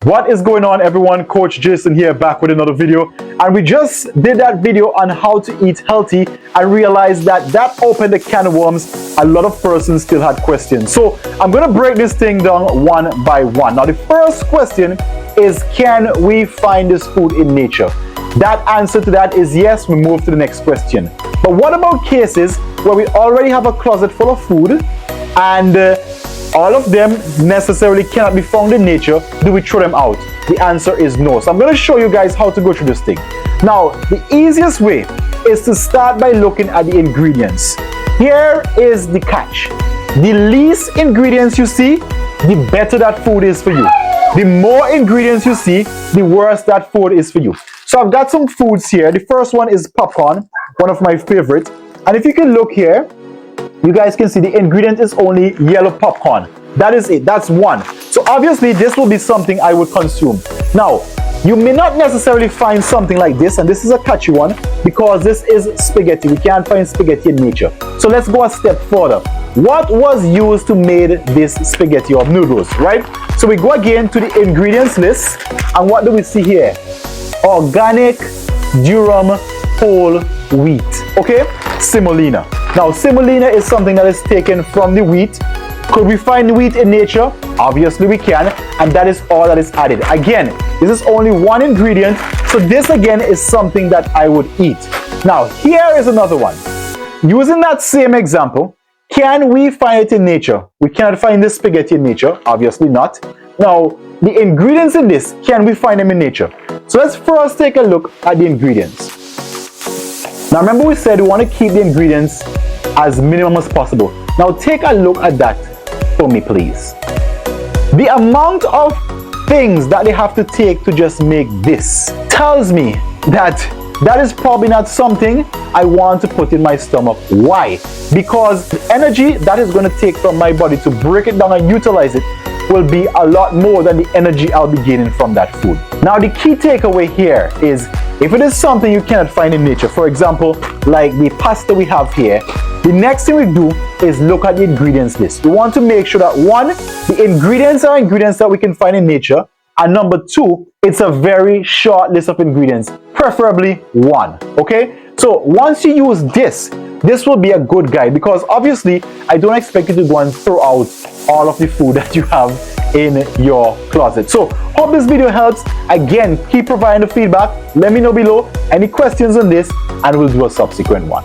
What is going on, everyone? Coach Jason here, back with another video, and we just did that video on how to eat healthy and realized that opened a can of worms. A lot of persons still had questions, so I'm going to break this thing down one by one. Now the first question is, can we find this food in nature? That answer to that is yes. We move to the next question. But what about cases where we already have a closet full of food and all of them necessarily cannot be found in nature? Do we throw them out? The answer is no. So I'm going to show you guys how to go through this thing. Now, the easiest way is to start by looking at the ingredients. Here is the catch. The least ingredients you see, the better that food is for you. The more ingredients you see, the worse that food is for you. So I've got some foods here. The first one is popcorn, one of my favorites. And if you can look here, you guys can see the ingredient is only yellow popcorn. That is it. That's one. So obviously this will be something I would consume. Now, you may not necessarily find something like this, and this is a catchy one because this is spaghetti. We can't find spaghetti in nature. So let's go a step further. What was used to make this spaghetti or noodles, right? So we go again to the ingredients list, and what do we see here? Organic durum whole wheat. Okay, semolina. Now, semolina is something that is taken from the wheat. Could we find wheat in nature? Obviously we can, and that is all that is added. Again, this is only one ingredient, so this again is something that I would eat. Now, here is another one. Using that same example, can we find it in nature? We cannot find this spaghetti in nature, obviously not. Now, the ingredients in this, can we find them in nature? So let's first take a look at the ingredients. Now remember, we said we want to keep the ingredients as minimum as possible. Now take a look at that for me, please. The amount of things that they have to take to just make this tells me that that is probably not something I want to put in my stomach. Why? Because the energy that is going to take from my body to break it down and utilize it will be a lot more than the energy I'll be gaining from that food. Now the key takeaway here is, if it is something you cannot find in nature, for example, like the pasta we have here, the next thing we do is look at the ingredients list. We want to make sure that one, the ingredients are ingredients that we can find in nature, and number two, it's a very short list of ingredients, preferably one. Okay, so once you use this will be a good guide, because obviously I don't expect you to go and throw out all of the food that you have in your closet. So hope this video helps. Again, keep providing the feedback. Let me know below any questions on this, and we'll do a subsequent one.